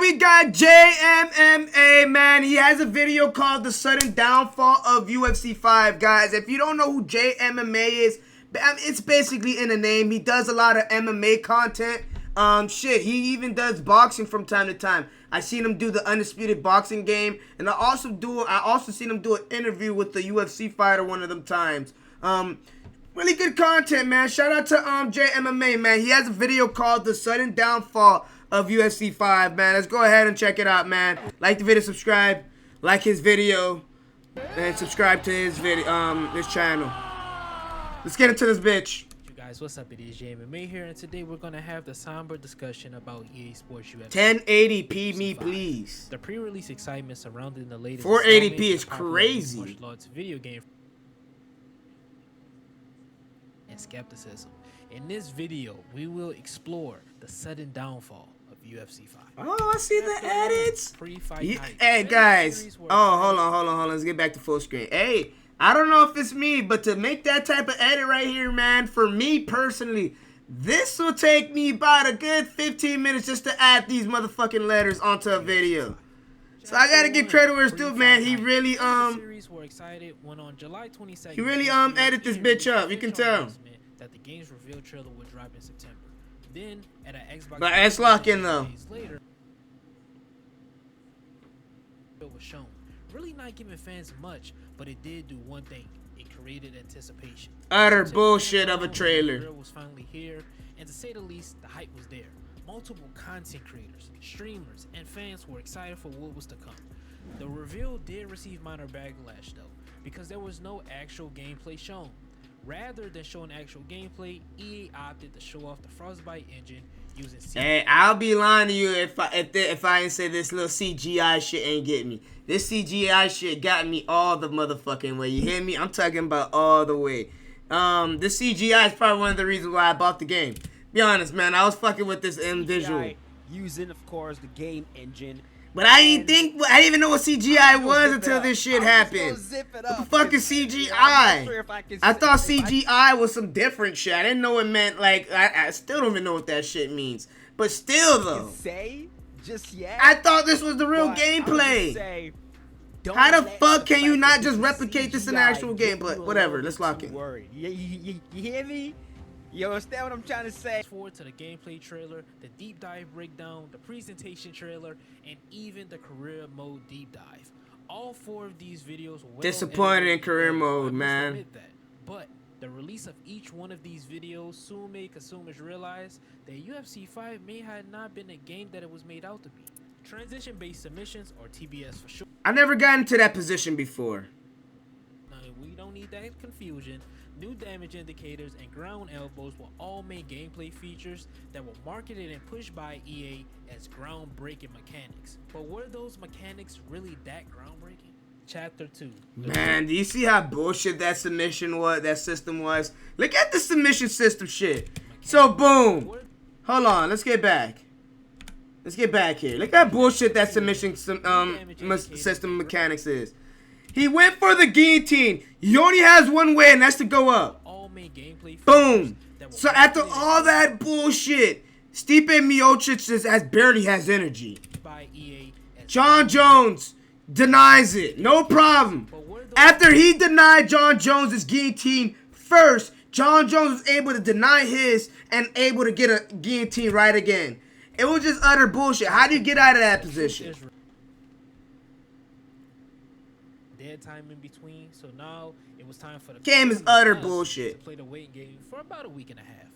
we got JMMA, man. He has a video called The Sudden Downfall of UFC 5, guys. If you don't know who JMMA is, it's basically in the name. He does a lot of MMA content. He even does boxing from time to time. I seen him do the Undisputed Boxing Game, and I also seen him do an interview with the UFC fighter one of them times. Really good content, man. Shout out to JMMA, man. He has a video called The Sudden Downfall of UFC 5, man. Let's go ahead and check it out, man. Like the video, subscribe, like his video, and subscribe to his video, his channel. Let's get into this bitch. You guys, what's up? It is JMMA here, and today we're gonna have the somber discussion about EA Sports UFC. 1080p me, please. The pre-release excitement surrounding the latest 480p is crazy. Martial arts video game and skepticism. In this video, we will explore the sudden downfall of UFC 5. Oh, I see the edits. Pre-fight hype. Hey, guys. Oh, hold on. Let's get back to full screen. Hey, I don't know if it's me, but to make that type of edit right here, man, for me personally, this will take me about a good 15 minutes just to add these motherfucking letters onto a video. So I gotta give credit where it's due, man. He really edited this bitch up. You can tell. That the game's reveal trailer would drop in September. Then at an Xbox. But it's locking though. Later, it was shown. Really not giving fans much, but it did do one thing. It created anticipation. Utter bullshit of a trailer. The reveal was finally here, and to say the least, the hype was there. Multiple content creators, streamers, and fans were excited for what was to come. The reveal did receive minor backlash though, because there was no actual gameplay shown. Rather than showing actual gameplay, EA opted to show off the Frostbite engine using CGI. Hey, I'll be lying to you if I didn't say this little CGI shit ain't get me. This CGI shit got me all the motherfucking way. You hear me? I'm talking about all the way. This CGI is probably one of the reasons why I bought the game. Be honest, man. I was fucking with this visual. Using, of course, the game engine. But I didn't even know what CGI was until this shit happened. What the fuck is CGI? I thought CGI was some different shit. I didn't know it meant, like, I still don't even know what that shit means. But still, though. I thought this was the real gameplay. How the fuck can you not just replicate this in actual gameplay? Whatever, let's lock it. You hear me? You understand what I'm trying to say? Forward to the gameplay trailer, the deep dive breakdown, the presentation trailer, and even the career mode deep dive. All four of these videos were disappointed in career mode, man. But the release of each one of these videos soon made consumers realize that UFC 5 may have not been a game that it was made out to be. Transition-based submissions, or TBS for short. I never got into that position before. Now, we don't need that confusion. New damage indicators and ground elbows were all main gameplay features that were marketed and pushed by EA as groundbreaking mechanics. But were those mechanics really that groundbreaking? Chapter 2. Man, do you see how bullshit that submission was? That system was? Look at the submission system shit. So boom. Hold on, let's get back. Let's get back here. Look at bullshit that submission system mechanics is. He went for the guillotine. He only has one way, and that's to go up. Boom. So after all that bullshit, Stipe Miocic barely has energy. John Jones denies it. No problem. After he denied John Jones' guillotine first, John Jones was able to deny his and able to get a guillotine right again. It was just utter bullshit. How do you get out of that position? Dead time in between, so now it was time for the game is utter bullshit. To play the waiting game for about a week and a half.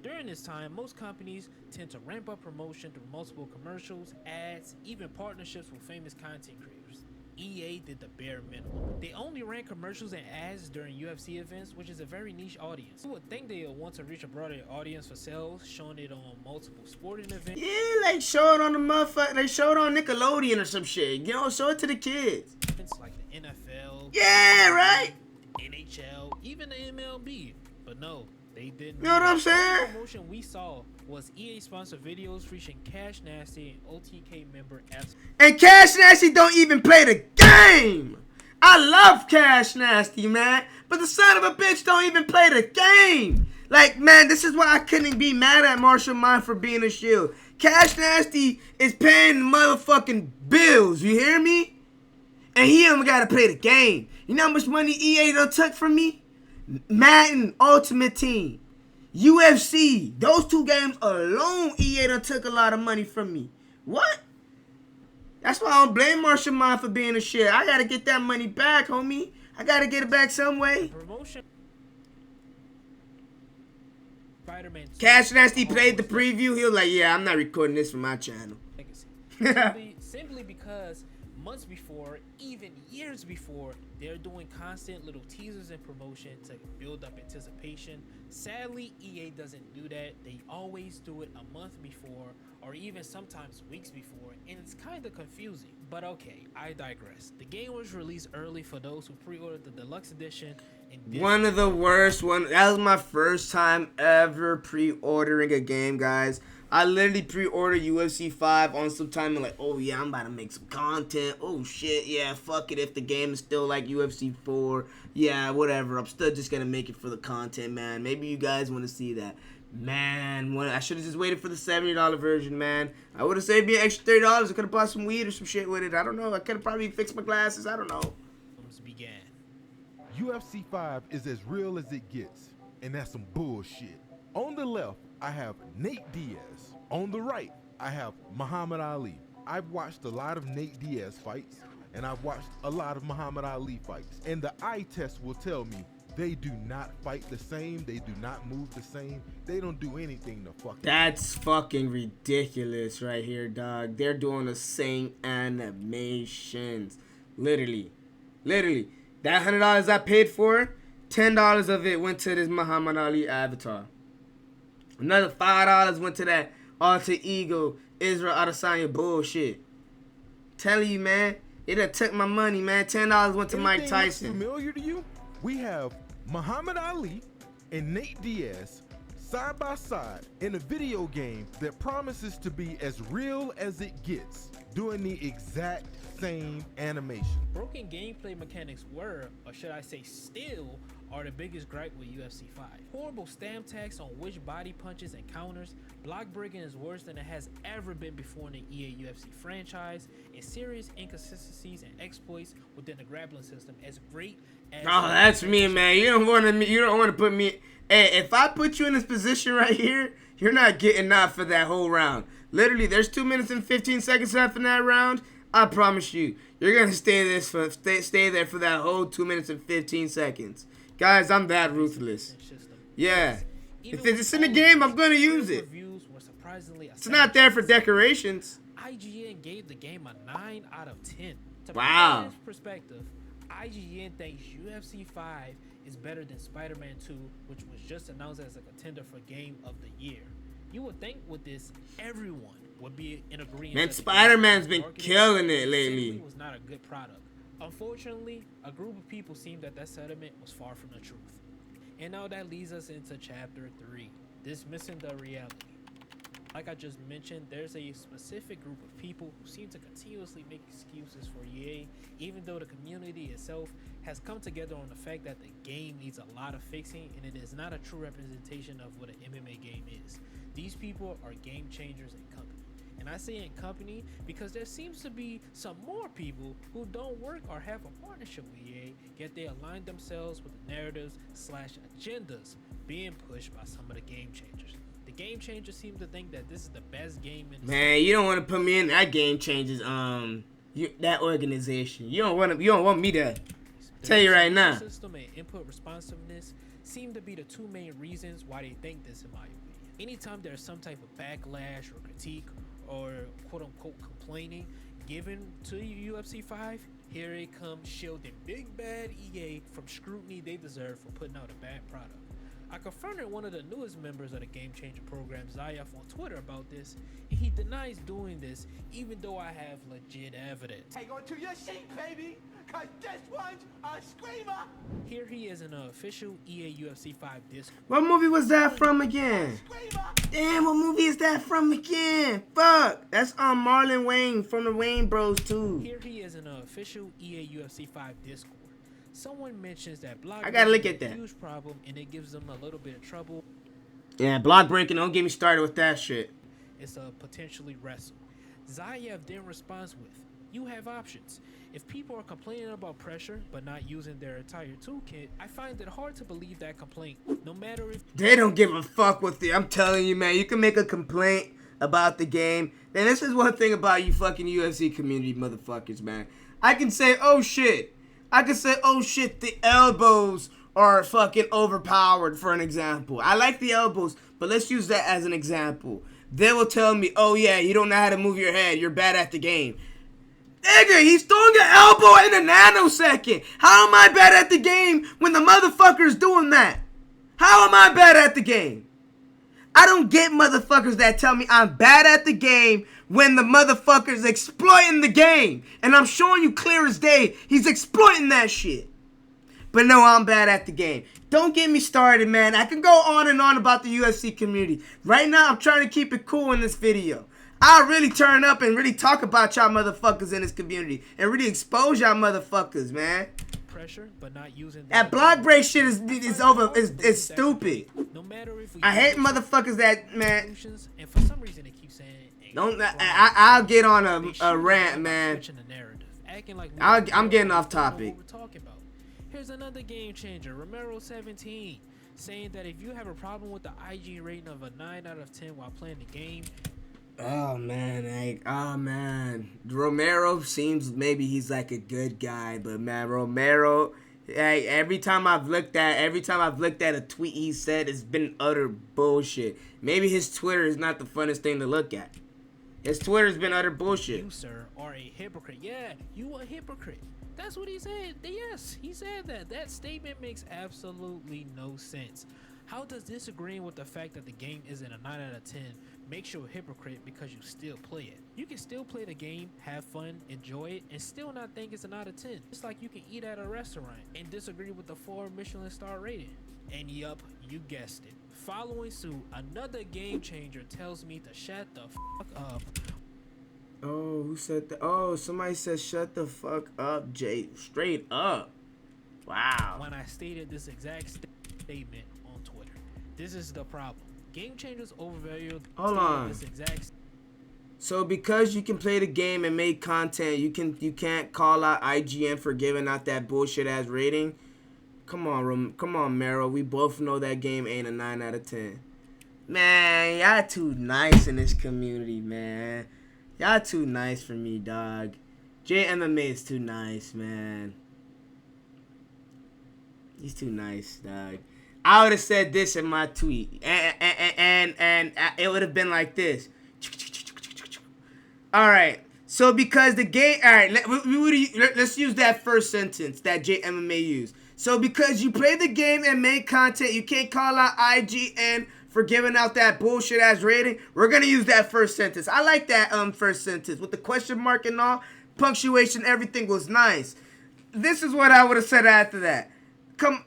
During this time, most companies tend to ramp up promotion through multiple commercials, ads, even partnerships with famous content creators. EA did the bare minimum. They only ran commercials and ads during UFC events, which is a very niche audience. You would think they would want to reach a broader audience for sales, showing it on multiple sporting events. Yeah, like show it on the motherfucker. They show it on Nickelodeon or some shit. You know, show it to the kids. Like the NFL. Yeah, right. NHL, even the MLB. But no, they didn't. You know what I'm saying? The promotion we saw was EA sponsored videos featuring Cash Nasty and OTK member F. And Cash Nasty don't even play the game. I love Cash Nasty, man. But the son of a bitch don't even play the game. Like, man, this is why I couldn't be mad at Marshall Mine for being a shield. Cash Nasty is paying the motherfucking bills. You hear me? And he ain't gotta play the game. You know how much money EA done took from me? Madden Ultimate Team, UFC. Those 2 games alone, EA done took a lot of money from me. What? That's why I don't blame Marshall Mine for being a shit. I gotta get that money back, homie. I gotta get it back some way. Promotion. Spider-Man 2 Cash Nasty played the preview. He was like, yeah, I'm not recording this for my channel. simply because months before, even years before, they're doing constant little teasers and promotion to build up anticipation. Sadly, EA doesn't do that. They always do it a month before, or even sometimes weeks before, and it's kind of confusing. But okay, I digress. The game was released early for those who pre-ordered the deluxe edition. And one of the worst one. That was my first time ever pre-ordering a game, guys. I literally pre-ordered UFC 5 on some time and like, oh yeah, I'm about to make some content. Oh shit, yeah, fuck it if the game is still like UFC 4. Yeah, whatever. I'm still just gonna make it for the content, man. Maybe you guys want to see that. Man, I should have just waited for the $70 version, man. I would have saved me an extra $30. I could have bought some weed or some shit with it. I don't know. I could have probably fixed my glasses. I don't know. Began. UFC 5 is as real as it gets, and that's some bullshit. On the left, I have Nate Diaz. On the right, I have Muhammad Ali. I've watched a lot of Nate Diaz fights, and I've watched a lot of Muhammad Ali fights. And the eye test will tell me they do not fight the same. They do not move the same. They don't do anything to fuck. That's fucking ridiculous right here, dog. They're doing the same animations. Literally. That $100 I paid for, $10 of it went to this Muhammad Ali avatar. Another $5 went to that alter ego Israel Adesanya bullshit. Telling you, man, it done took my money, man. $10 went to Mike Tyson. Familiar to you? We have Muhammad Ali and Nate Diaz side by side in a video game that promises to be as real as it gets, doing the exact same animation. Broken gameplay mechanics were, or should I say still, are the biggest gripe with UFC 5. Horrible stamp tags on which body punches and counters, block breaking is worse than it has ever been before in the EA UFC franchise, and serious inconsistencies and exploits within the grappling system as great as... Oh, that's me, man. You don't want to put me... Hey, if I put you in this position right here, you're not getting out for that whole round. Literally, there's 2 minutes and 15 seconds left in that round. I promise you, you're gonna stay there for that whole 2 minutes and 15 seconds. Guys, I'm that ruthless. Yeah. If it's in the game, I'm gonna use it. It's not there for decorations. IGN gave the game a 9 out of 10. Wow. From perspective, IGN thinks UFC 5 is better than Spider-Man 2, which was just announced as a contender for Game of the Year. You would think with this, everyone would be in agreement. Man, Spider-Man's been killing it lately. It was not a good product. Unfortunately, a group of people seemed that sentiment was far from the truth. And now that leads us into chapter 3, dismissing the reality. Like I just mentioned, there's a specific group of people who seem to continuously make excuses for EA, even though the community itself has come together on the fact that the game needs a lot of fixing and it is not a true representation of what an MMA game is. These people are game changers in company. And I say in company because there seems to be some more people who don't work or have a partnership with EA, yet they align themselves with the narratives / agendas being pushed by some of the game changers. The game changers seem to think that this is the best game in the Man, you don't want to put me in that game changers that organization. You don't want me to tell you right now. System and input responsiveness seem to be the two main reasons why they think this, in my opinion. Anytime there's some type of backlash or critique or quote-unquote complaining given to UFC 5, here it comes shielding big bad EA from scrutiny they deserve for putting out a bad product. I confronted one of the newest members of the Game Changer program, Zayaf, on Twitter about this, and he denies doing this even though I have legit evidence. Hang on to your seat, baby, cause this one's a screamer! Here he is in an official EA UFC 5 Discord. What movie was that from again? Screamer! Damn, what movie is that from again? Fuck, that's Marlon Wayne from the Wayne Bros too. Here he is in an official EA UFC 5 Discord. Someone mentions that block I gotta look at breaking that. is a huge problem and it gives them a little bit of trouble. Yeah, block breaking, don't get me started with that shit. is to potentially wrestle. Zayev then responds with, "You have options. If people are complaining about pressure but not using their entire toolkit, I find it hard to believe that complaint. No matter if They don't give a fuck with you. I'm telling you, man. You can make a complaint about the game. And this is one thing about you fucking UFC community motherfuckers, man. I can say, oh shit. I can say, oh shit, the elbows are fucking overpowered, for an example. I like the elbows, but let's use that as an example. They will tell me, oh yeah, you don't know how to move your head. You're bad at the game. Nigga, he's throwing an elbow in a nanosecond. How am I bad at the game when the motherfucker's doing that? How am I bad at the game? I don't get motherfuckers that tell me I'm bad at the game when the motherfucker's exploiting the game. And I'm showing you clear as day, he's exploiting that shit. But no, I'm bad at the game. Don't get me started, man. I can go on and on about the UFC community. Right now, I'm trying to keep it cool in this video. I'll really turn up and really talk about y'all motherfuckers in this community. And really expose y'all motherfuckers, man. pressure but not using That block break shit is over. Is stupid. No matter if we I hate motherfuckers that, man. And for some reason they keep saying Don't. I'll get on a rant, man. I'm getting off topic. What we're talking about. Here's another game changer, Romero 17, saying that if you have a problem with the IG rating of a 9 out of 10 while playing the game. Oh man, Romero seems maybe he's like a good guy, but man, Romero, hey, every time I've looked at a tweet he said, it's been utter bullshit. Maybe his Twitter is not the funnest thing to look at. His Twitter's been utter bullshit. You, sir, are a hypocrite. Yeah, you a hypocrite. That's what he said. Yes, he said that. That statement makes absolutely no sense. How does disagreeing with the fact that the game isn't a 9 out of 10 makes you a hypocrite because you still play it? You can still play the game, have fun, enjoy it, and still not think it's an out of 10. It's like you can eat at a restaurant and disagree with the 4 Michelin star rating. And yup, you guessed it. Following suit, another game changer tells me to shut the fuck up. Oh, who said that? Oh, somebody said shut the fuck up, Jay. Straight up. Wow. When I stated this exact statement on Twitter. This is the problem. Game changers overvalue this exact. So because you can play the game and make content, you can't call out IGN for giving out that bullshit ass rating. Come on, Mero. We both know that game ain't a 9 out of 10. Man, y'all too nice in this community, man. Y'all too nice for me, dog. JMMA is too nice, man. He's too nice, dog. I would have said this in my tweet, and it would have been like this. All right. So because the game, all right, let's use that first sentence that JMMA used. So because you play the game and make content, you can't call out IGN for giving out that bullshit ass rating. We're gonna use that first sentence. I like that first sentence with the question mark and all, punctuation, everything was nice. This is what I would have said after that.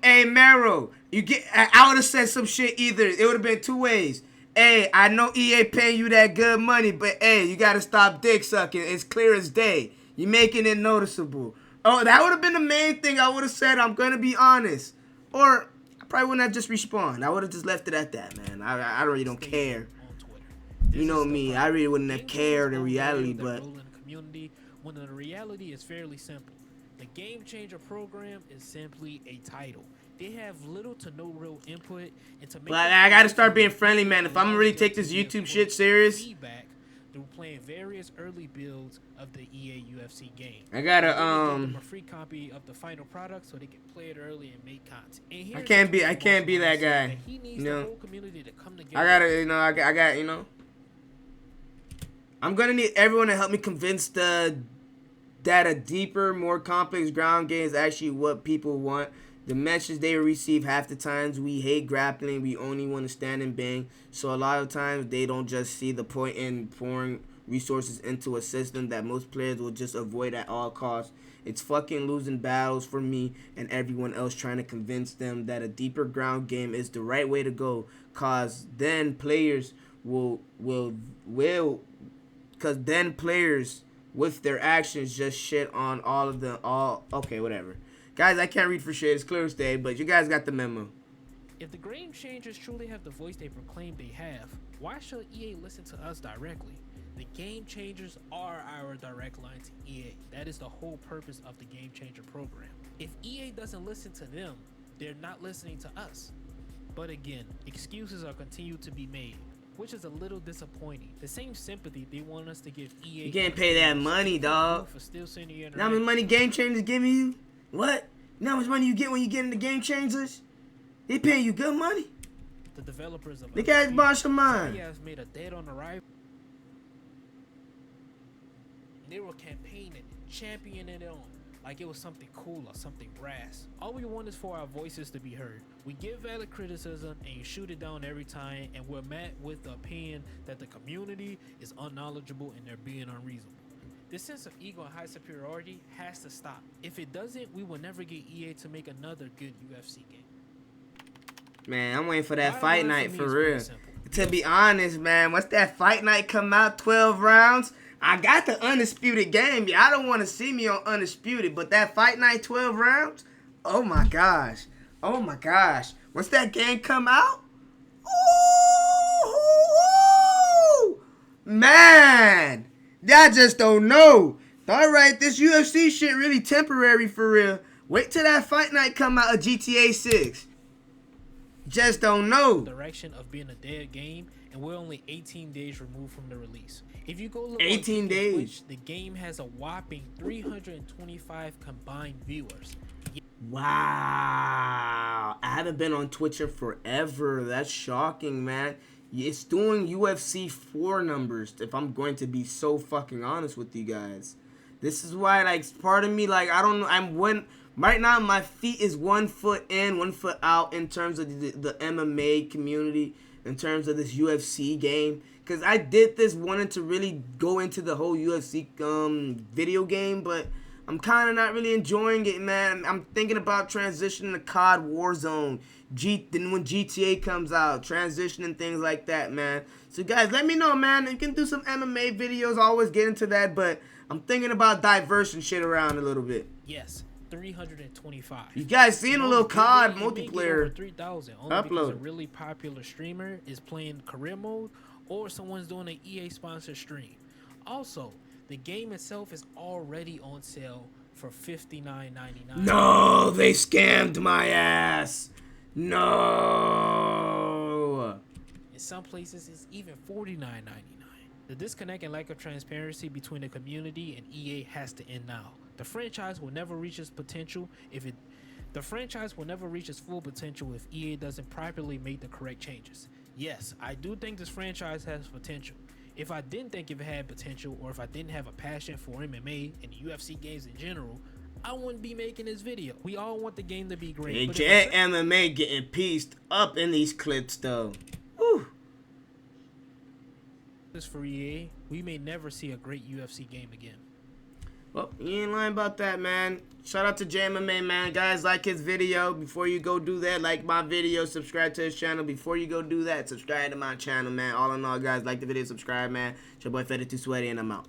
Hey Mero, I would have said some shit either. It would have been two ways. Hey, I know EA paying you that good money, but hey, you gotta stop dick sucking. It's clear as day. You're making it noticeable. Oh, that would have been the main thing I would have said. I'm gonna be honest. Or I probably wouldn't have just respawned. I would have just left it at that, man. I really don't care. You know me. I really wouldn't have cared in reality, but when the reality is fairly simple. The Game Changer program is simply a title. They have little to no real input into making. But I gotta start being friendly, man. If I'm gonna really take this YouTube shit serious. Feedback through playing various early builds of the EA UFC game. I gotta give them a free copy of the final product so they can play it early and make content. And I can't be that guy. He needs the whole community to come together. I gotta, I'm gonna need everyone to help me convince that a deeper, more complex ground game is actually what people want. The message they receive half the times, we hate grappling, we only want to stand and bang. So a lot of times they don't just see the point in pouring resources into a system that most players will just avoid at all costs. It's fucking losing battles for me and everyone else trying to convince them that a deeper ground game is the right way to go. Cause then players with their actions just shit on okay, whatever. Guys, I can't read for shit. It's clear as day, but you guys got the memo. If the game changers truly have the voice they proclaim they have, why should EA listen to us directly? The game changers are our direct line to EA. That is the whole purpose of the game changer program. If EA doesn't listen to them, they're not listening to us. But again, excuses are continued to be made, which is a little disappointing. The same sympathy they want us to give EA. You can't pay that money, dog. For still sending you You know how much money Game Changers giving you? What? You know how much money you get when you get into Game Changers? They paying you good money. The developers of They got bunch of mine. has made a dead on arrival. They were campaigning, championing it on like it was something cool or something brass. All we want is for our voices to be heard. We give valid criticism and you shoot it down every time, and we're met with the opinion that the community is unknowledgeable and they're being unreasonable. This sense of ego and high superiority has to stop. If it doesn't, we will never get EA to make another good UFC game. Man, I'm waiting for that Bottom fight line night me for is real. pretty simple. To be honest, man, once that fight night come out, 12 rounds, I got the Undisputed game. Yeah, I don't want to see me on Undisputed, but that fight night 12 rounds, oh my gosh. Oh my gosh. Once that game come out, ooh, man, y'all just don't know. All right, this UFC shit really temporary for real. Wait till that fight night come out of GTA 6. Just don't know. Direction of being a dead game, and we're only 18 days removed from the release. If you go look 18 on days. Twitch, the game has a whopping 325 combined viewers. Wow. I haven't been on Twitch in forever. That's shocking, man. It's doing UFC 4 numbers, if I'm going to be so fucking honest with you guys. This is why, like, part of me, like, I don't know, right now, my feet is 1 foot in, 1 foot out in terms of the MMA community, in terms of this UFC game. Because I did this wanting to really go into the whole UFC video game, but I'm kind of not really enjoying it, man. I'm thinking about transitioning to COD Warzone, then when GTA comes out, transitioning things like that, man. So, guys, let me know, man. You can do some MMA videos, always get into that, but I'm thinking about diversing shit around a little bit. Yes, 325. You guys seen a little COD You may get multiplayer over 3,000 only because a upload? really popular streamer is playing career mode, or someone's doing an EA sponsored stream. Also, the game itself is already on sale for $59.99. No, they scammed my ass. No. In some places, it's even $49.99. The disconnect and lack of transparency between the community and EA has to end now. The franchise will never reach its potential The franchise will never reach its full potential if EA doesn't properly make the correct changes. Yes, I do think this franchise has potential. If I didn't think it had potential, or if I didn't have a passion for MMA and UFC games in general, I wouldn't be making this video. We all want the game to be great. But if MMA getting pieced up in these clips, though. Whew. this for EA, we may never see a great UFC game again. Well, you ain't lying about that, man. Shout out to JMMA, man. Guys, like his video. Before you go do that, like my video, subscribe to his channel. Before you go do that, subscribe to my channel, man. All in all, guys, like the video, subscribe, man. It's your boy Fetti Too Sweaty, and I'm out.